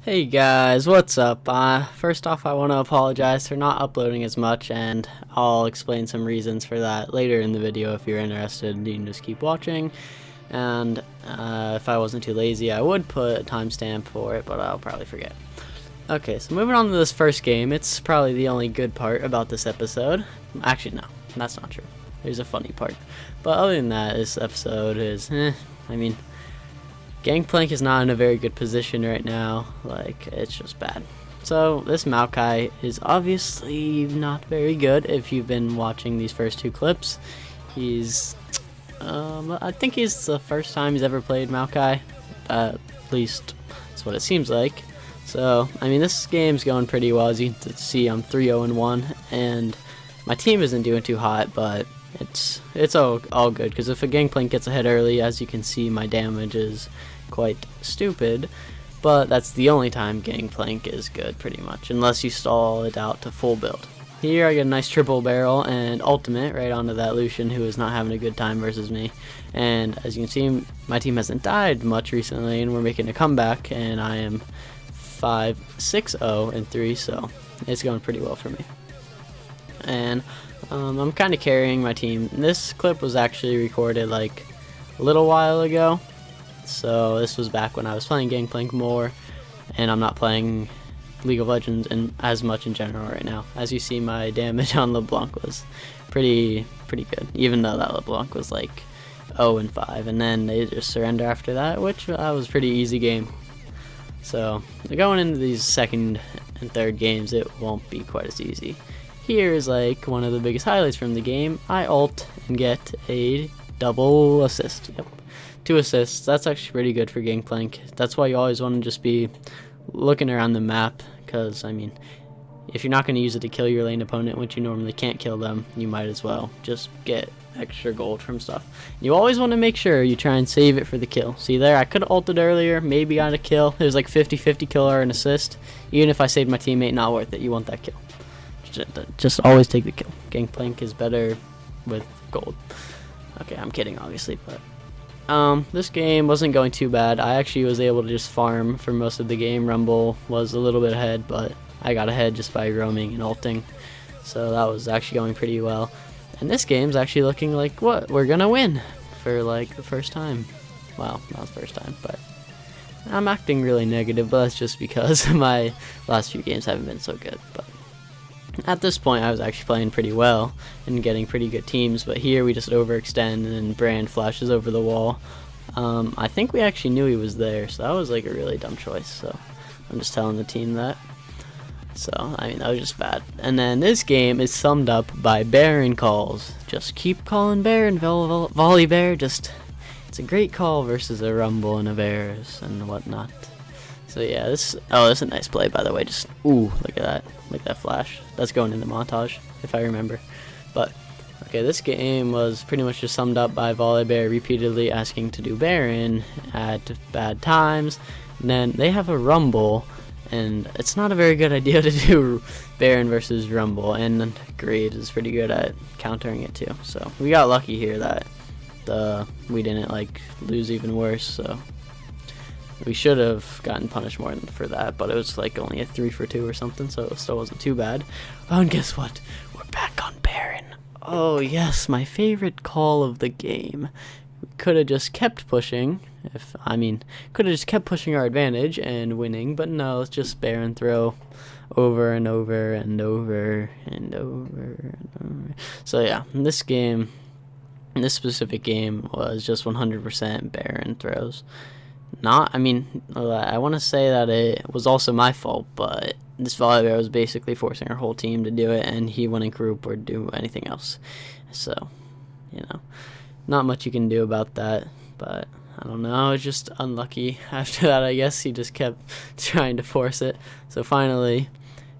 Hey guys, what's up? First off, I want to apologize for not uploading as much, and I'll explain some reasons for that later in the video. If you're interested, you can just keep watching. And if I wasn't too lazy, I would put a timestamp for it, but I'll probably forget. Okay, so moving on to this first game, it's probably the only good part about this episode. Actually, no, that's not true. There's a funny part. But other than that, this episode is, Gangplank is not in a very good position right now. Like, it's just bad. So this Maokai is obviously not very good. If you've been watching these first two clips, I think he's the first time he's ever played Maokai. At least that's what it seems like. So this game's going pretty well. As you can see, I'm 3-0-1, and my team isn't doing too hot, but it's all good, because if a Gangplank gets ahead early, as you can see, my damage is quite stupid. But that's the only time Gangplank is good, pretty much, unless you stall it out to full build. Here I get a nice triple barrel and ultimate right onto that Lucian, who is not having a good time versus me. And as you can see, my team hasn't died much recently, and we're making a comeback, and I am 5-6-0-3, so it's going pretty well for me. And I'm kind of carrying my team. This clip was actually recorded like a little while ago, so this was back when I was playing Gangplank more, and I'm not playing League of Legends as much in general right now. As you see, my damage on LeBlanc was pretty good, even though that LeBlanc was like 0-5, and then they just surrender after that, which was a pretty easy game. So going into these second and third games, it won't be quite as easy. Here is like one of the biggest highlights from the game. I ult and get a double assist. Yep, 2 assists. That's actually pretty good for Gangplank. That's why you always want to just be looking around the map, because if you're not going to use it to kill your lane opponent, which you normally can't kill them, you might as well just get extra gold from stuff. You always want to make sure you try and save it for the kill. See there, I could have ulted earlier, maybe got a kill. It was like 50-50 kill or an assist. Even if I saved my teammate, not worth it. You want that kill. Just always take the kill. Gangplank is better with gold. Okay, I'm kidding, obviously, but this game wasn't going too bad. I actually was able to just farm for most of the game. Rumble was a little bit ahead, but I got ahead just by roaming and ulting, so that was actually going pretty well. And this game's actually looking like we're gonna win for like the first time. Well, not the first time, but I'm acting really negative, but that's just because my last few games haven't been so good. But at this point, I was actually playing pretty well and getting pretty good teams, but here we just overextend, and then Brand flashes over the wall. I think we actually knew he was there, so that was like a really dumb choice, so I'm just telling the team that. So, that was just bad. And then this game is summed up by Baron calls. Just keep calling Baron, Volley Bear. It's a great call versus a Rumble and a Varus and whatnot. So yeah, this is a nice play, by the way. Just, ooh, look at that flash. That's going in the montage, if I remember. But, okay, this game was pretty much just summed up by Volibear repeatedly asking to do Baron at bad times. And then they have a Rumble, and it's not a very good idea to do Baron versus Rumble, and Greed is pretty good at countering it too. So we got lucky here that we didn't lose even worse, so we should have gotten punished more for that, but it was like only a 3-for-2 or something, so it still wasn't too bad. Oh, and guess what? We're back on Baron. Oh yes, my favorite call of the game. We could have just kept pushing. Could have just kept pushing our advantage and winning, but no, it's just Baron throw over and over and over and over and over. So yeah, this specific game was just 100% Baron throws. I want to say that it was also my fault, but this Volibear was basically forcing our whole team to do it, and he wouldn't group or do anything else. So, not much you can do about that, but I don't know, it's just unlucky. After that, I guess he just kept trying to force it. So finally,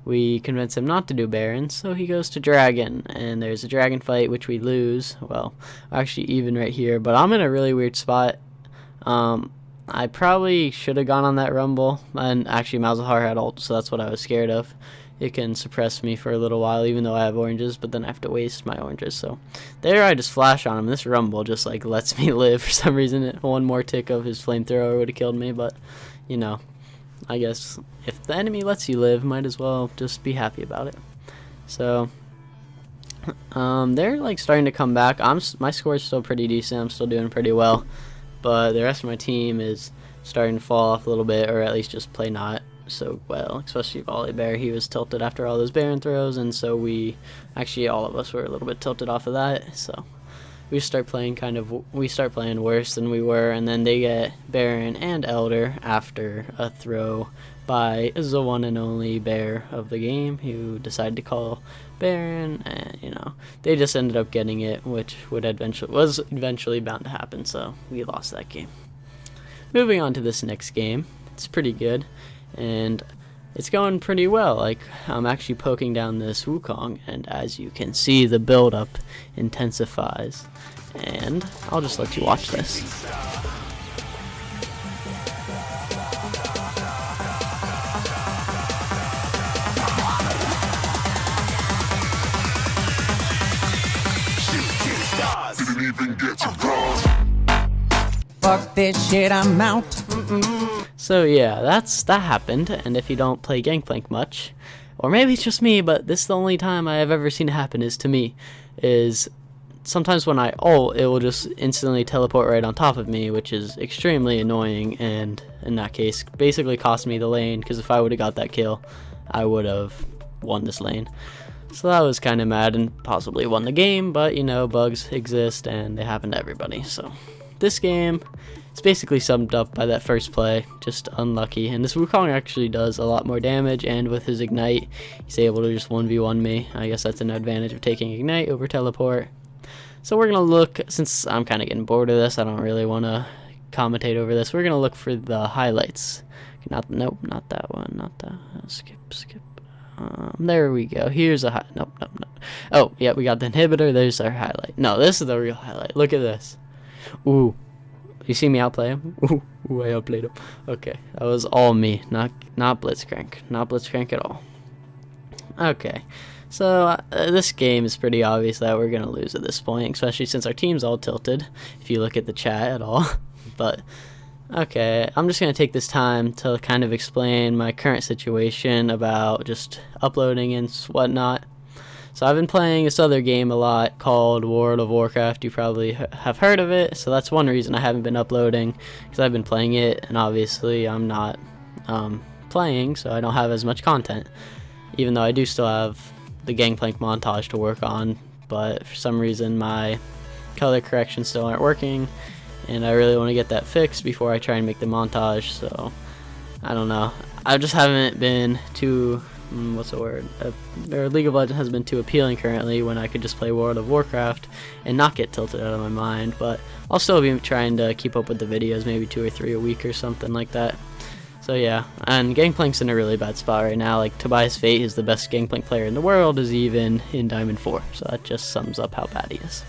we convince him not to do Baron, so he goes to Dragon, and there's a Dragon fight, which we lose. Well, actually even right here, but I'm in a really weird spot. I probably should have gone on that Rumble, and actually Malzahar had ult, so that's what I was scared of. It can suppress me for a little while, even though I have oranges, but then I have to waste my oranges. So there I just flash on him. This Rumble just lets me live for some reason. One more tick of his flamethrower would have killed me, but I guess if the enemy lets you live, might as well just be happy about it. So they're like starting to come back. My score is still pretty decent. I'm still doing pretty well, but the rest of my team is starting to fall off a little bit, or at least just play not so well, especially Volley Bear. He was tilted after all those Baron throws, and so all of us were a little bit tilted off of that, so we start playing worse than we were, and then they get Baron and Elder after a throw by the one and only Bear of the game, who decided to call Baron, and they just ended up getting it, which was eventually bound to happen, so we lost that game. Moving on to this next game, it's pretty good, and it's going pretty well. Like, I'm actually poking down this Wukong, and as you can see, the build-up intensifies, and I'll just let you watch this. Fuck this shit, I'm out. So yeah, that happened, and if you don't play Gangplank much, or maybe it's just me, but this is the only time I have ever seen it happen is to me, is sometimes when I ult, it will just instantly teleport right on top of me, which is extremely annoying, and in that case, basically cost me the lane, because if I would have got that kill, I would have won this lane. So that was kind of mad, and possibly won the game, but bugs exist, and they happen to everybody, so this game is basically summed up by that first play, just unlucky, and this Wukong actually does a lot more damage, and with his Ignite, he's able to just 1v1 me. I guess that's an advantage of taking Ignite over Teleport. So we're going to look, since I'm kind of getting bored of this, I don't really want to commentate over this, we're going to look for the highlights. Nope, not that one, not that, skip. There we go, here's a nope. Oh, yeah, we got the inhibitor, there's our highlight. No, this is the real highlight, look at this. Ooh, you see me outplay him? Ooh, I outplayed him. Okay, that was all me, not Blitzcrank. Not Blitzcrank at all. Okay, so this game is pretty obvious that we're going to lose at this point, especially since our team's all tilted, if you look at the chat at all. But, okay, I'm just going to take this time to kind of explain my current situation about just uploading and whatnot. So I've been playing this other game a lot called World of Warcraft. You probably have heard of it, so that's one reason I haven't been uploading, because I've been playing it, and obviously I'm not playing, so I don't have as much content, even though I do still have the Gangplank montage to work on, but for some reason my color corrections still aren't working, and I really want to get that fixed before I try and make the montage, so I don't know. I just haven't been too... what's the word? League of Legends has been too appealing currently, when I could just play World of Warcraft and not get tilted out of my mind, but I'll still be trying to keep up with the videos, maybe 2 or 3 a week or something like that. So yeah, and Gangplank's in a really bad spot right now. Like, Tobias Fate is the best Gangplank player in the world, is even in Diamond 4, so that just sums up how bad he is.